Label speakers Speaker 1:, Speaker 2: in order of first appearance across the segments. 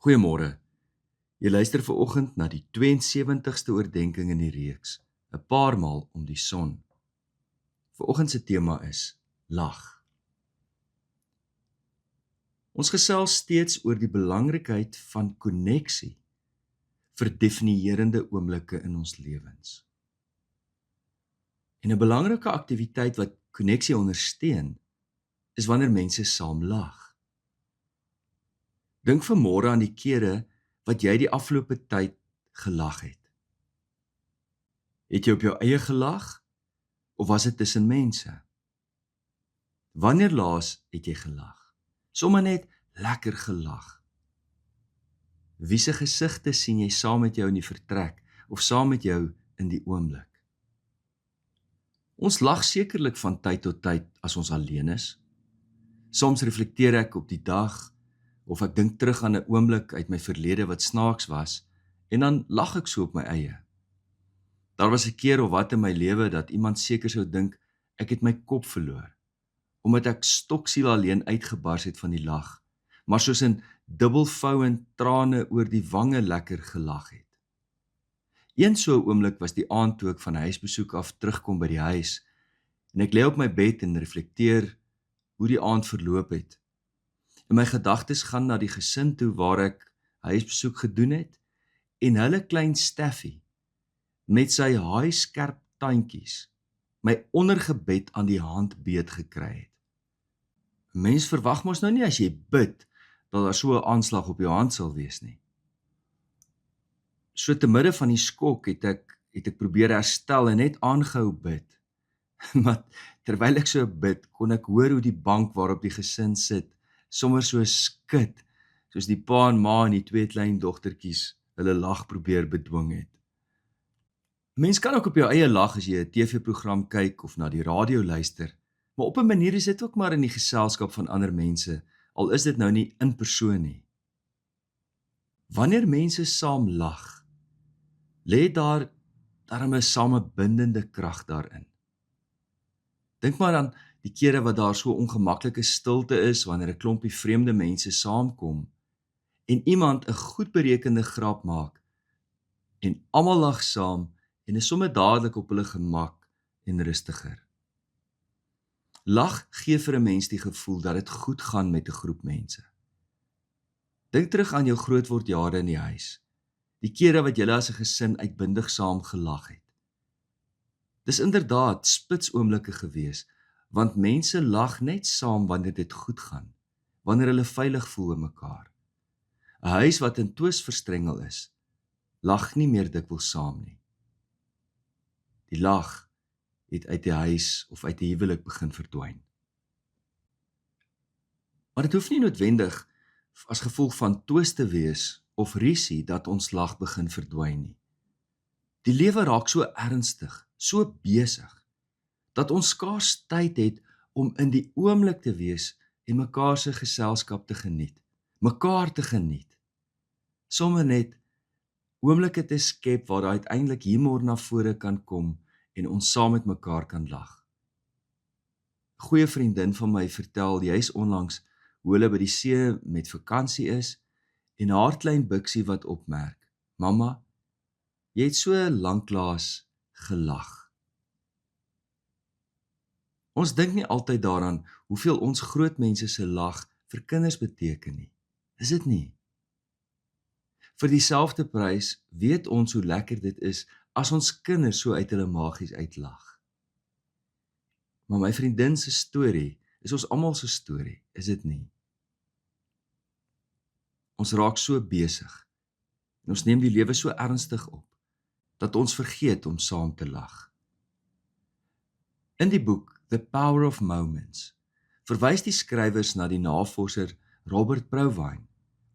Speaker 1: Goeiemôre. Jy luister vanoggend na die 72ste oordeenking in die reeks, 'n paar maal om die son. Vanoggend se tema is lag. Ons gesels steeds oor die belangrikheid van koneksie vir definierende oomblikke in ons lewens. En 'n belangrike aktiwiteit wat koneksie ondersteun, is wanneer mense saam lag. Dink vanmôre aan die kere wat jy die afgelope tyd gelag het. Het jy op jou eie gelag, of was dit tussen mense? Wanneer laas het jy gelag? Sommige net lekker gelag. Wie se gesigte sien jy saam met jou in die vertrek, of saam met jou in die oomblik? Ons lag sekerlik van tyd tot tyd as ons alleen is. Soms reflekteer ek op die dag, of ek dink terug aan 'n oomblik uit my verlede wat snaaks was, en dan lag ek so op my eie. Daar was 'n keer of wat in my lewe dat iemand seker sou dink ek het my kop verloor, omdat ek stoksiel alleen uitgebars het van die lag, maar soos 'n dubbelvouend trane oor die wange lekker gelag het. Een so 'n oomblik was die aand toe ek van 'n huisbesoek af terugkom by die huis, en ek lê op my bed en reflekteer hoe die aand verloop het. En my gedagtes gaan na die gesin toe waar ek huisbesoek gedoen het, en hulle klein Steffie, met sy haaiskerp tandjies, my ondergebed aan die hand beet gekry het. Mens verwag mos nou nie as jy bid, dat daar so 'n aanslag op jou hand sal wees nie. So te midde van die skok het ek probeer herstel en net aangehou bid. Maar terwyl ek so bid, kon ek hoor hoe die bank waarop die gesin sit, sommer so skud, soos die pa en ma en die twee klein dogtertjies hulle lag probeer bedwing het. Mens kan ook op jou eie lag as jy 'n TV-program kyk of na die radio luister, maar op 'n manier is dit ook maar in die geselskap van ander mense, al is dit nou nie in persoon nie. Wanneer mense saam lag, lê daar 'n samebindende krag daarin. Dink maar aan die kere wat daar so ongemaklike stilte is wanneer 'n klompie vreemde mense saamkom en iemand 'n goed berekende grap maak en almal lag saam en is sommer dadelik op hulle gemak en rustiger. Lag gee vir 'n mens die gevoel dat dit goed gaan met 'n groep mense. Dink terug aan jou grootwordjare in die huis, die kere wat julle as 'n gesin uitbundig saam gelag het. Dis inderdaad spitsoomblikke gewees, want mense lag net saam wanneer dit goed gaan, wanneer hulle veilig voel in mekaar. 'n Huis wat in twis verstrengel is, lag nie meer dikwels saam nie. Die lag het uit die huis of uit die huwelik begin verdwyn. Maar dit hoef nie noodwendig as gevolg van twis te wees of rusie dat ons lag begin verdwyn nie. Die lewe raak so ernstig, so besig, dat ons skaars tyd het om in die oomblik te wees en mekaar se geselskap te geniet, mekaar te geniet. Sommige net oomblikke te skep waar daar uiteindelik humor na vore kan kom en ons saam met mekaar kan lag. 'n Goeie vriendin van my vertel juis onlangs hoe hulle by die see met vakansie is en haar klein biksie wat opmerk: "Mamma, jy het so lanklaas gelag." Ons dink nie altyd daaraan hoeveel ons groot mense se lag vir kinders beteken nie. Is dit nie? Vir dieselfde prys weet ons hoe lekker dit is as ons kinders so uit hulle maagies uitlag. Maar my vriendin se storie is ons almal se storie, is dit nie? Ons raak so besig en ons neem die lewe so ernstig op, dat ons vergeet om saam te lag. In die boek The Power of Moments verwys die skrywers na die navorser Robert Provine,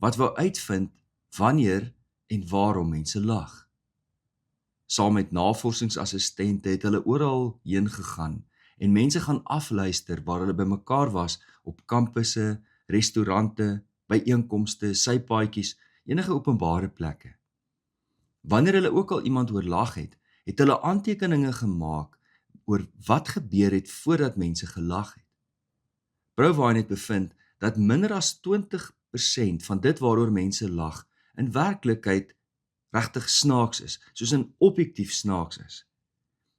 Speaker 1: wat wou uitvind wanneer en waarom mense lag. Saam met navorsingsassistente het hulle oral heen gegaan en mense gaan afluister waar hulle bymekaar was op kampusse, restaurante, byeenkomste, sypaadjies, enige openbare plekke. Wanneer hulle ook al iemand hoor lag het, het hulle aantekeninge gemaak oor wat gebeur het voordat mense gelag het. Provine het bevind dat minder as 90% van dit waaroor mense lag, in werklikheid regtig snaaks is, soos in objektief snaaks is.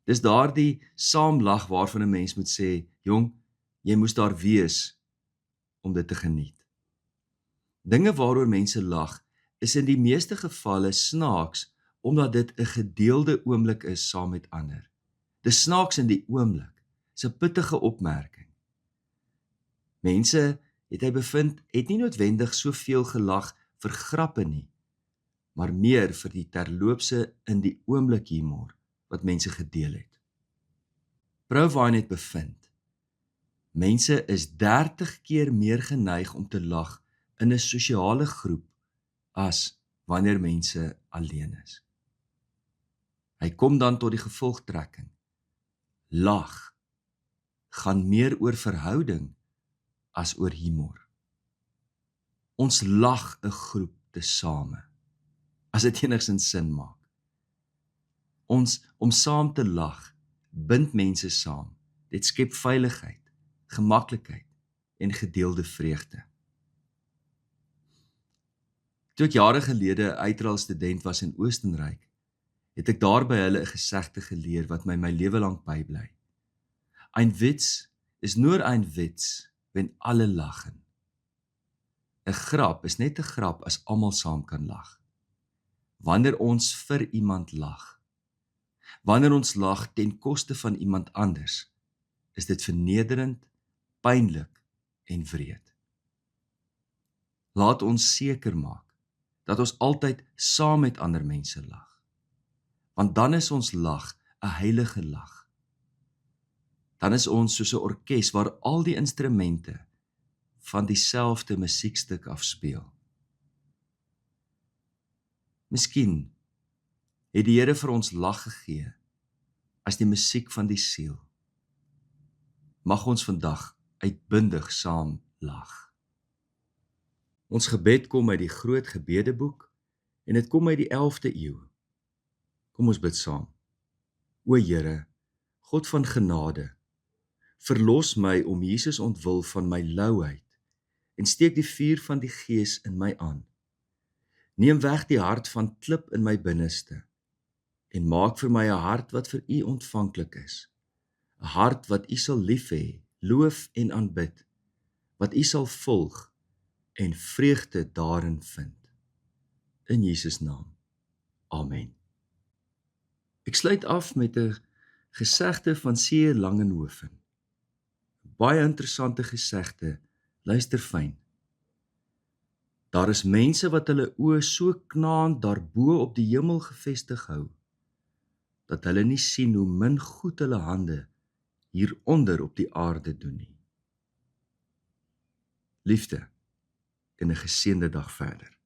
Speaker 1: Dis daardie saamlag waarvan 'n mens moet sê, jong, jy moes daar wees om dit te geniet. Dinge waaroor mense lag, is in die meeste gevalle snaaks, omdat dit 'n gedeelde oomblik is saam met ander. Dis snaaks in die oomblik, is 'n pittige opmerking. Mense, het hy bevind, het nie noodwendig soveel gelag vir grappe nie, maar meer vir die terloopse in die oomblik humor, wat mense gedeel het. Prouwine het bevind, mense is 30 keer meer geneig om te lag in 'n sosiale groep as wanneer mense alleen is. Hy kom dan tot die gevolgtrekking. Lag gaan meer oor verhouding as oor humor. Ons lag 'n groep tesame, as dit enigstens sin maak. Om saam te lag, bind mense saam. Dit skep veiligheid, gemaklikheid en gedeelde vreugde. Toe ek jare gelede uitraalstudent was in Oostenryk, het ek daar by hulle 'n gesegde geleer wat my lewe lank bybly. Ein Witz is nur ein Witz, wenn alle lachen. 'n Grap is net 'n grap as almal saam kan lag. Wanneer ons vir iemand lag, wanneer ons lag ten koste van iemand anders, is dit vernederend, pynlik en wreed. Laat ons seker maak dat ons altyd saam met ander mense lag, want dan is ons lag 'n heilige lag. Dan is ons soos 'n orkes waar al die instrumente van dieselfde musiekstuk afspeel. Miskien het die Here vir ons lag gegee as die musiek van die siel. Mag ons vandag uitbundig saam lag. Ons gebed kom uit die groot gebedeboek en dit kom uit die 11de eeu. Kom ons bid saam. O Here, God van genade, verlos my om Jesus ontwil van my louheid en steek die vuur van die Gees in my aan. Neem weg die hart van klip in my binneste en maak vir my 'n hart wat vir U ontvanklik is. 'n Hart wat U sal lief hê, loof en aanbid, wat U sal volg en vreugde daarin vind. In Jesus naam. Amen. Ek sluit af met 'n gesegde van C. Langenhoven. Baie interessante gesegde, luister fyn. Daar is mense wat hulle oë so knaand daarbo op die hemel gefestig hou, dat hulle nie sien hoe min goed hulle hande hieronder op die aarde doen nie. Liefde en 'n geseënde dag verder.